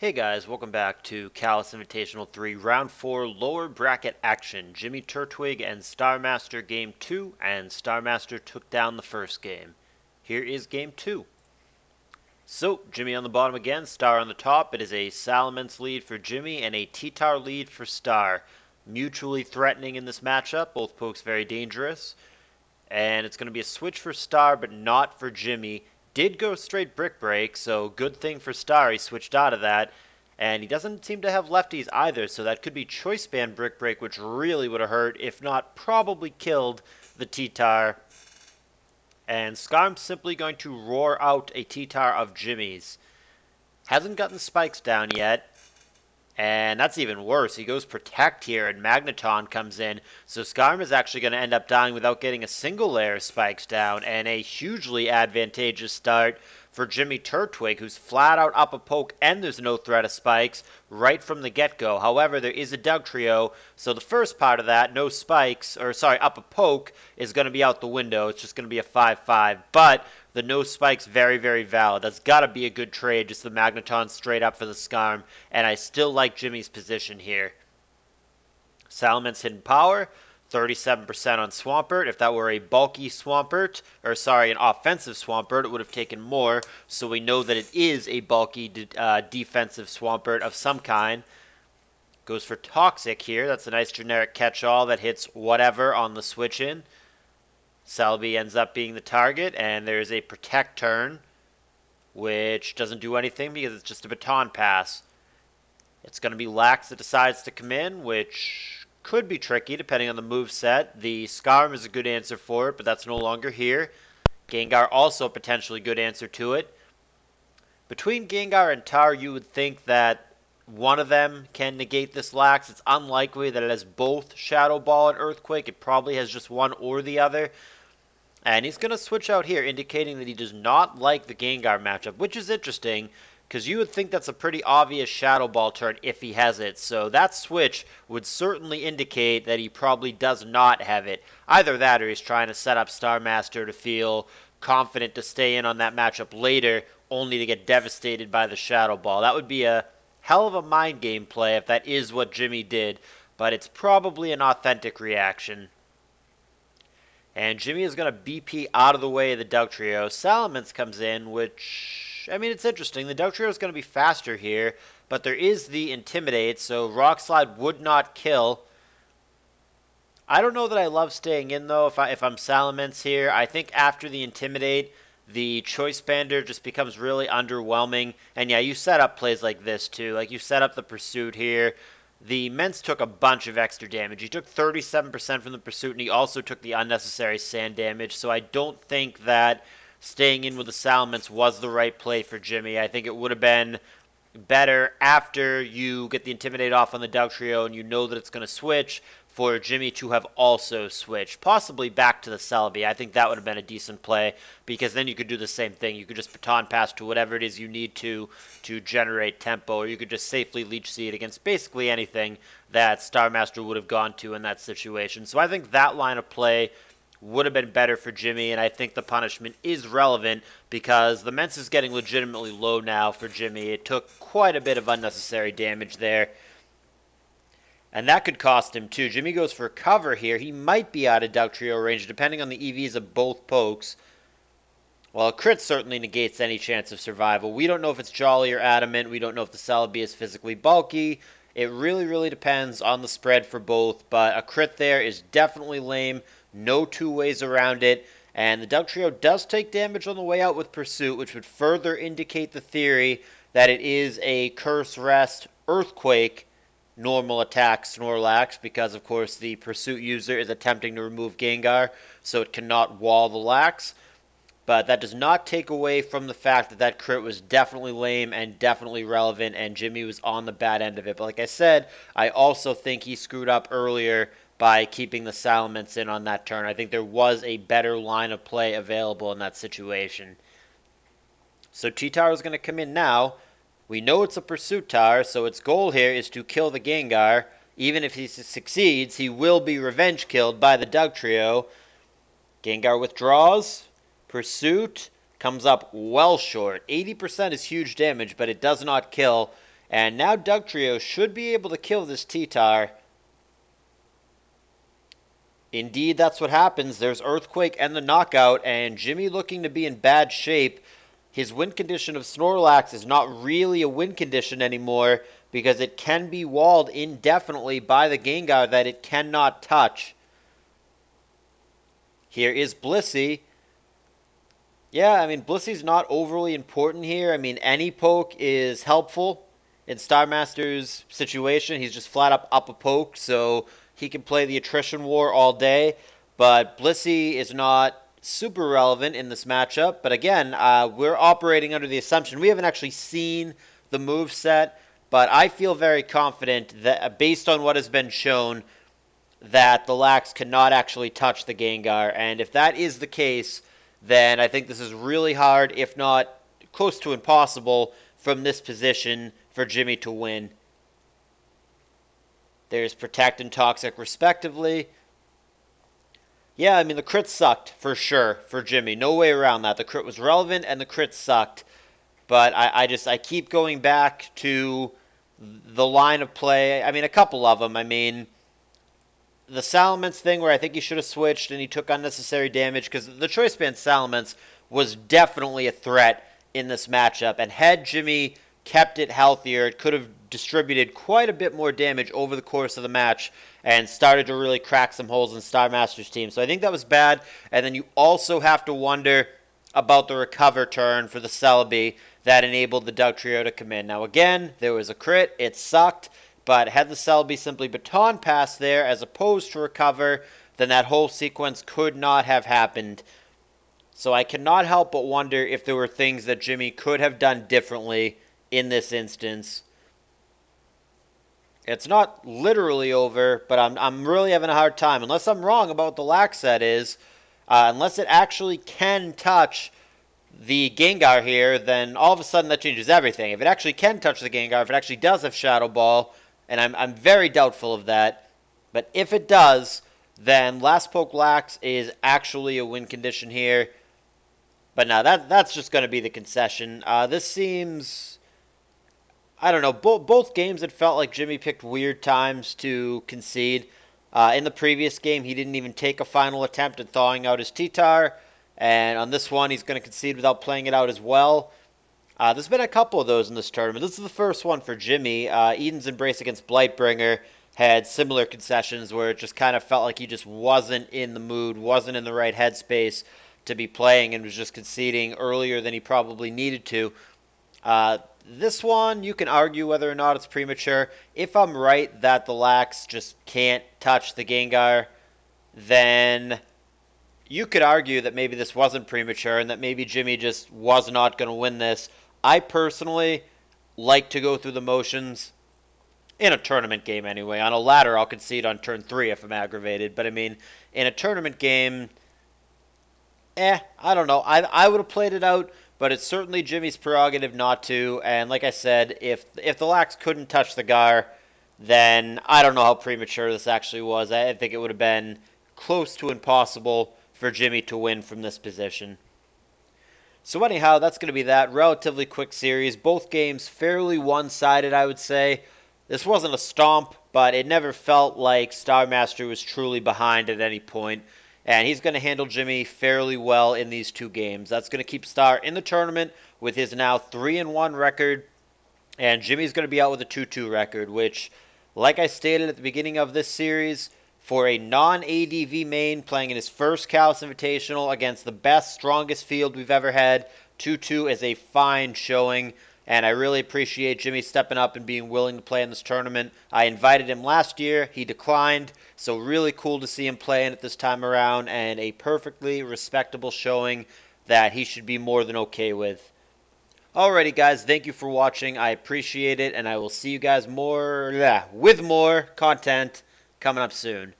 Hey guys, welcome back to CALLOUS Invitational 3, Round 4, lower bracket action. Jimmy Turtwig and Starmaster Game 2, and Starmaster took down the first game. Here is Game 2. So, Jimmy on the bottom again, Star on the top. It is a Salamence lead for Jimmy and a T-Tar lead for Star. Mutually threatening in this matchup, both pokes very dangerous. And it's going to be a switch for Star, but not for Jimmy. Did go straight Brick Break, so good thing for Star, he switched out of that. And he doesn't seem to have lefties either, so that could be Choice Band Brick Break, which really would have hurt, if not probably killed the T-Tar. And Skarm's simply going to roar out a T-Tar of Jimmy's. Hasn't gotten spikes down yet. And that's even worse. He goes Protect here, and Magneton comes in. So Skarm is actually going to end up dying without getting a single layer of spikes down. And a hugely advantageous start for Jimmy Turtwig, who's flat out up a poke, and there's no threat of spikes right from the get-go. However, there is a Dugtrio, so the first part of that, no spikes, or sorry, up a poke, is going to be out the window. It's just going to be a 5-5. But the no spikes, very, very valid. That's got to be a good trade, just the Magneton straight up for the Skarm, and I still like Jimmy's position here. Salamence Hidden Power, 37% on Swampert. If that were a bulky Swampert, or sorry, an offensive Swampert, it would have taken more, so we know that it is a bulky defensive Swampert of some kind. Goes for Toxic here. That's a nice generic catch-all that hits whatever on the switch-in. Celebi ends up being the target, and there's a Protect turn, which doesn't do anything because it's just a Baton Pass. It's going to be Lax that decides to come in, which could be tricky depending on the move set. The Skarm is a good answer for it, but that's no longer here. Gengar also a potentially good answer to it. Between Gengar and Tar, you would think that one of them can negate this Lax. It's unlikely that it has both Shadow Ball and Earthquake. It probably has just one or the other. And he's going to switch out here, indicating that he does not like the Gengar matchup, which is interesting, because you would think that's a pretty obvious Shadow Ball turn if he has it. So that switch would certainly indicate that he probably does not have it. Either that or he's trying to set up Starmaster to feel confident to stay in on that matchup later, only to get devastated by the Shadow Ball. That would be a hell of a mind game play if that is what Jimmy did, but it's probably an authentic reaction. And Jimmy is going to BP out of the way of the Dugtrio. Salamence comes in, which, I mean, it's interesting. The Dugtrio is going to be faster here, but there is the Intimidate, so Rock Slide would not kill. I don't know that I love staying in, though, if I'm Salamence here. I think after the Intimidate, the Choice Bander just becomes really underwhelming. And yeah, you set up plays like this, too. Like, you set up the Pursuit here. The Mence took a bunch of extra damage. He took 37% from the Pursuit, and he also took the unnecessary sand damage. So I don't think that staying in with the Salamence was the right play for Jimmy. I think it would have been better after you get the Intimidate off on the Dugtrio and you know that it's going to switch, for Jimmy to have also switched, possibly back to the Celebi. I think that would have been a decent play, because then you could do the same thing. You could just Baton Pass to whatever it is you need to generate tempo, or you could just safely Leech Seed against basically anything that Starmaster would have gone to in that situation. So I think that line of play would have been better for Jimmy, and I think the punishment is relevant because the Mence is getting legitimately low now for Jimmy. It took quite a bit of unnecessary damage there. And that could cost him, too. Jimmy goes for cover here. He might be out of Dugtrio range, depending on the EVs of both pokes. Well, a crit certainly negates any chance of survival. We don't know if it's Jolly or Adamant. We don't know if the Celebi is physically bulky. It really, really depends on the spread for both. But a crit there is definitely lame. No two ways around it. And the Dugtrio does take damage on the way out with Pursuit, which would further indicate the theory that it is a Curse Rest Earthquake normal attack Snorlax, because of course the Pursuit user is attempting to remove Gengar, so it cannot wall the Lax. But that does not take away from the fact that that crit was definitely lame and definitely relevant, and Jimmy was on the bad end of it. But like I said, I also think he screwed up earlier by keeping the Salamence in on that turn. I think there was a better line of play available in that situation. So T-Tar is going to come in now. We know it's a Pursuit Tar, so its goal here is to kill the Gengar. Even if he succeeds, he will be revenge killed by the Dugtrio. Gengar withdraws. Pursuit comes up well short. 80% is huge damage, but it does not kill. And now Dugtrio should be able to kill this T-Tar. Indeed, that's what happens. There's Earthquake and the knockout, and Jimmy looking to be in bad shape. His win condition of Snorlax is not really a win condition anymore because it can be walled indefinitely by the Gengar that it cannot touch. Here is Blissey. Yeah, I mean, Blissey's not overly important here. I mean, any poke is helpful. In Starmaster's situation, he's just flat up a poke, so he can play the attrition war all day. But Blissey is not super relevant in this matchup. But again, we're operating under the assumption we haven't actually seen the move set, but I feel very confident that based on what has been shown, that the Lax cannot actually touch the Gengar. And if that is the case, then I think this is really hard, if not close to impossible, from this position for Jimmy to win. There's Protect and Toxic respectively. Yeah, I mean, the crit sucked for sure for Jimmy. No way around that. The crit was relevant and the crit sucked. But I keep going back to the line of play. I mean, a couple of them. I mean, the Salamence thing where I think he should have switched and he took unnecessary damage because the Choice Band Salamence was definitely a threat in this matchup. And had Jimmy kept it healthier, it could have distributed quite a bit more damage over the course of the match and started to really crack some holes in Starmaster's team. So I think that was bad. And then you also have to wonder about the recover turn for the Celebi that enabled the Dugtrio to come in. Now again, there was a crit, it sucked, but had the Celebi simply baton pass there as opposed to recover, then that whole sequence could not have happened. So I cannot help but wonder if there were things that Jimmy could have done differently in this instance. It's not literally over, but I'm really having a hard time. Unless I'm wrong about what the Lax set is, unless it actually can touch the Gengar here, then all of a sudden that changes everything. If it actually can touch the Gengar, if it actually does have Shadow Ball, and I'm very doubtful of that, but if it does, then Last Poke Lax is actually a win condition here. But now that's just going to be the concession. This seems, I don't know, both games it felt like Jimmy picked weird times to concede. In the previous game, he didn't even take a final attempt at thawing out his T-Tar. And on this one, he's going to concede without playing it out as well. There's been a couple of those in this tournament. This is the first one for Jimmy. Eden's Embrace against Blightbringer had similar concessions where it just kind of felt like he just wasn't in the mood, wasn't in the right headspace to be playing, and was just conceding earlier than he probably needed to. This one, you can argue whether or not it's premature. If I'm right that the Lax just can't touch the Gengar, then you could argue that maybe this wasn't premature and that maybe Jimmy just was not going to win this. I personally like to go through the motions in a tournament game anyway. On a ladder, I'll concede on turn 3 if I'm aggravated. But, I mean, in a tournament game, I don't know. I would have played it out, but it's certainly Jimmy's prerogative not to. And like I said, if the Lax couldn't touch the Gar, then I don't know how premature this actually was. I think it would have been close to impossible for Jimmy to win from this position. So anyhow, that's going to be that. Relatively quick series. Both games fairly one-sided, I would say. This wasn't a stomp, but it never felt like Starmaster was truly behind at any point. And he's going to handle Jimmy fairly well in these two games. That's going to keep Star in the tournament with his now 3-1 record. And Jimmy's going to be out with a 2-2 record, which, like I stated at the beginning of this series, for a non-ADV main playing in his first CALLOUS Invitational against the best, strongest field we've ever had, 2-2 is a fine showing, and I really appreciate Jimmy stepping up and being willing to play in this tournament. I invited him last year, he declined, so really cool to see him playing it this time around, and a perfectly respectable showing that he should be more than okay with. Alrighty guys, thank you for watching, I appreciate it, and I will see you guys with more content coming up soon.